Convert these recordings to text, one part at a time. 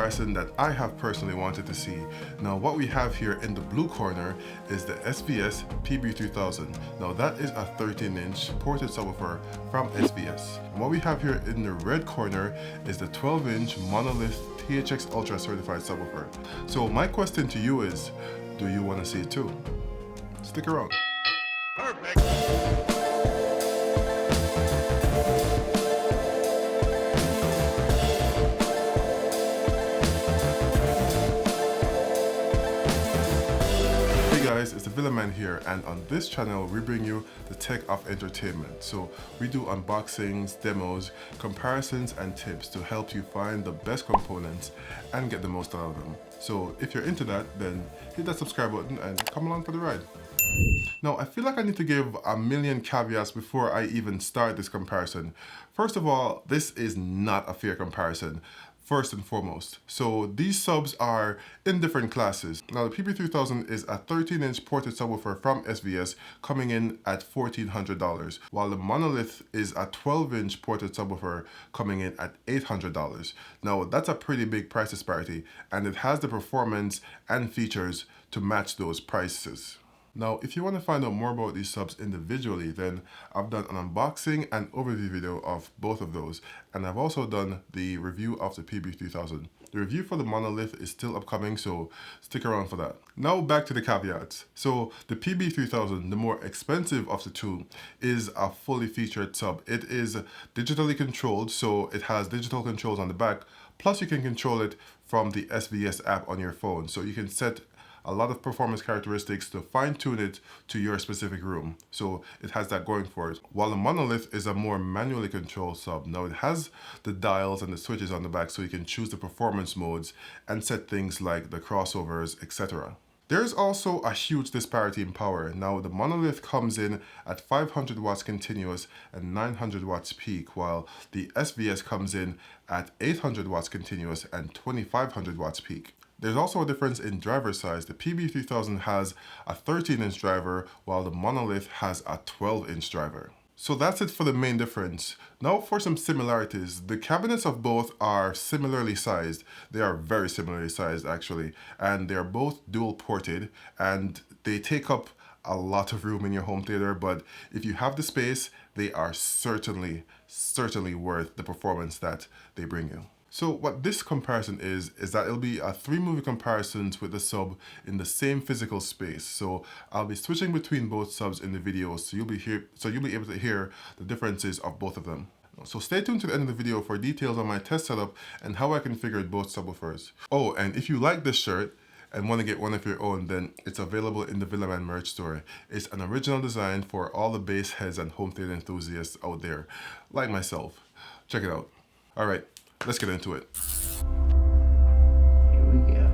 comparison that I have personally wanted to see. Now what we have here in the blue corner is the SVS PB3000. Now that is a 13-inch ported subwoofer from SVS. And what we have here in the red corner is the 12-inch Monolith THX Ultra certified subwoofer. So my question to you is, do you want to see it too? Stick around. Perfect. It's the Villaman here, and on this channel we bring you the tech of entertainment. So we do unboxings, demos, comparisons and tips to help you find the best components and get the most out of them. So if you're into that, then hit that subscribe button and come along for the ride. Now I feel like I need to give a million caveats before I even start this comparison. First of all, this is not a fair comparison. First and foremost. So these subs are in different classes. Now the PB3000 is a 13-inch ported subwoofer from SVS coming in at $1,400, while the Monolith is a 12-inch ported subwoofer coming in at $800. Now that's a pretty big price disparity, and it has the performance and features to match those prices. Now, if you want to find out more about these subs individually, then I've done an unboxing and overview video of both of those, and I've also done the review of the PB3000. The review for the Monolith is still upcoming, so stick around for that. Now back to the caveats. So the PB3000, the more expensive of the two, is a fully featured sub. It is digitally controlled, so it has digital controls on the back, plus you can control it from the SVS app on your phone, so you can set a lot of performance characteristics to fine-tune it to your specific room. So it has that going for it. While the Monolith is a more manually controlled sub. Now it has the dials and the switches on the back, so you can choose the performance modes and set things like the crossovers, etc. There's also a huge disparity in power. Now the Monolith comes in at 500 watts continuous and 900 watts peak, while the SVS comes in at 800 watts continuous and 2500 watts peak. There's also a difference in driver size. The PB3000 has a 13-inch driver, while the Monolith has a 12-inch driver. So that's it for the main difference. Now for some similarities. The cabinets of both are similarly sized. They are very similarly sized actually, and they're both dual ported, and they take up a lot of room in your home theater, but if you have the space, they are certainly worth the performance that they bring you. So what this comparison is that it'll be a 3 movie comparisons with the sub in the same physical space. So I'll be switching between both subs in the video, so you'll be able to hear the differences of both of them. So stay tuned to the end of the video for details on my test setup and how I configured both subwoofers. Oh, and if you like this shirt and want to get one of your own, then it's available in the Villaman merch store. It's an original design for all the bass heads and home theater enthusiasts out there, like myself. Check it out. All right. Let's get into it. Here we go.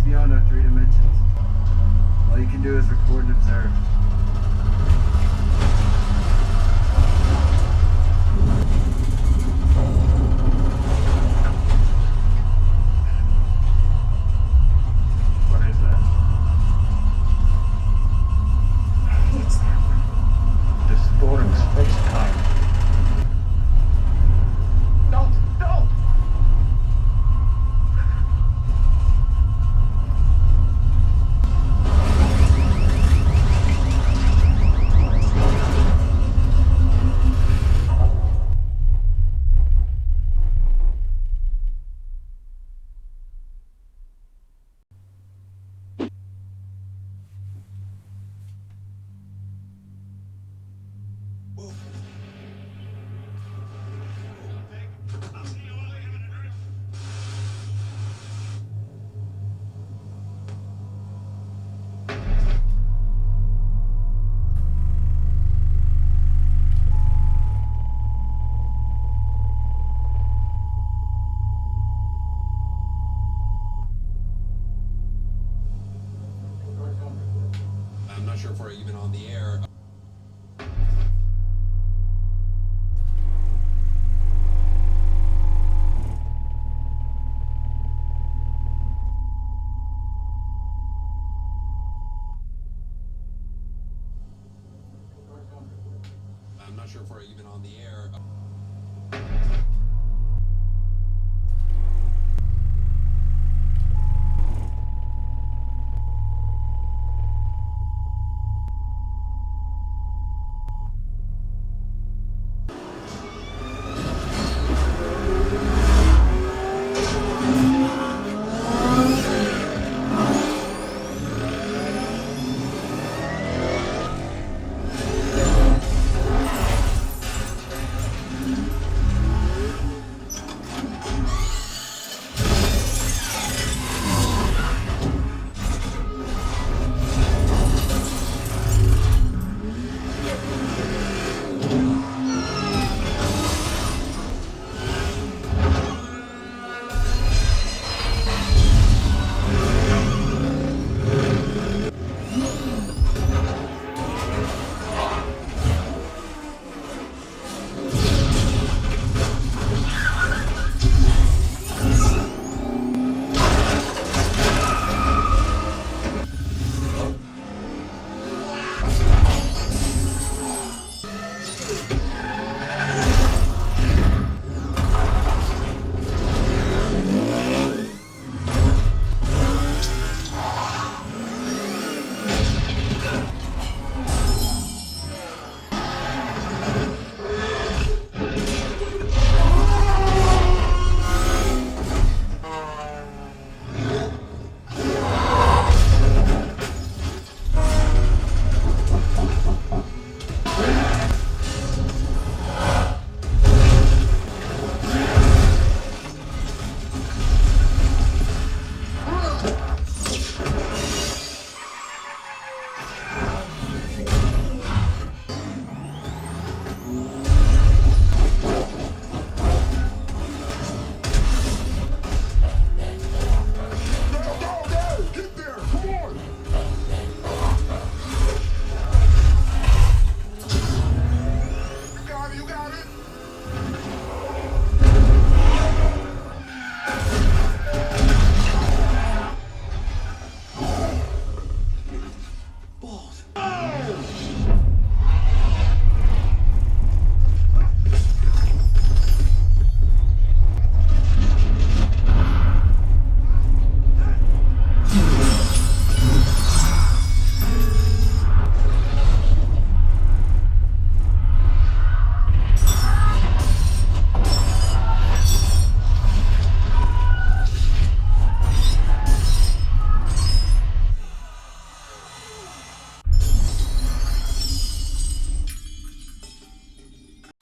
Beyond our 3 dimensions. All you can do is record and observe. What is that? It's distorting space-time. Don't! we're even on the air. I'm not sure if we're even on the air.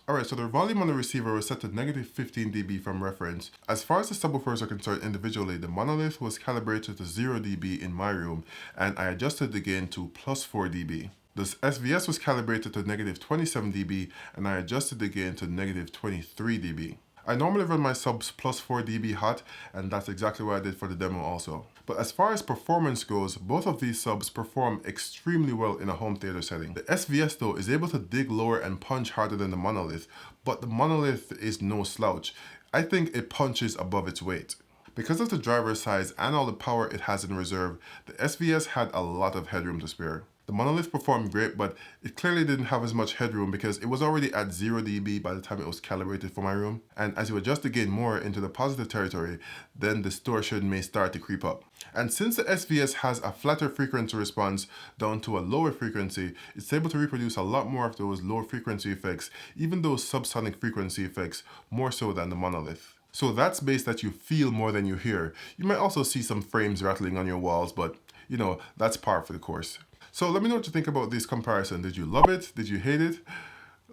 Alright, so the volume on the receiver was set to -15 dB from reference. As far as the subwoofers are concerned individually, the Monolith was calibrated to 0 dB in my room, and I adjusted the gain to +4 dB. The SVS was calibrated to -27 dB, and I adjusted the gain to -23 dB. I normally run my subs +4 dB hot, and that's exactly what I did for the demo also. But as far as performance goes, both of these subs perform extremely well in a home theater setting. The SVS though is able to dig lower and punch harder than the Monolith, but the Monolith is no slouch. I think it punches above its weight. Because of the driver size and all the power it has in reserve, the SVS had a lot of headroom to spare. The Monolith performed great, but it clearly didn't have as much headroom because it was already at 0 dB by the time it was calibrated for my room. And as you adjust the gain more into the positive territory, then distortion may start to creep up. And since the SVS has a flatter frequency response down to a lower frequency, it's able to reproduce a lot more of those low frequency effects, even those subsonic frequency effects, more so than the Monolith. So that's bass that you feel more than you hear. You might also see some frames rattling on your walls, but you know, that's par for the course. So let me know what you think about this comparison. Did you love it? Did you hate it?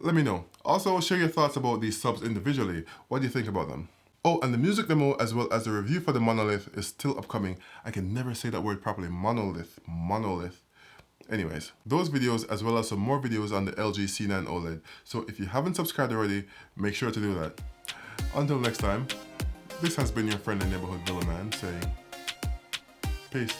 Let me know. Also, share your thoughts about these subs individually. What do you think about them? Oh, and the music demo as well as the review for the Monolith is still upcoming. I can never say that word properly. Monolith. Anyways, those videos as well as some more videos on the LG C9 OLED. So if you haven't subscribed already, make sure to do that. Until next time, this has been your friend and neighborhood Villaman saying, peace.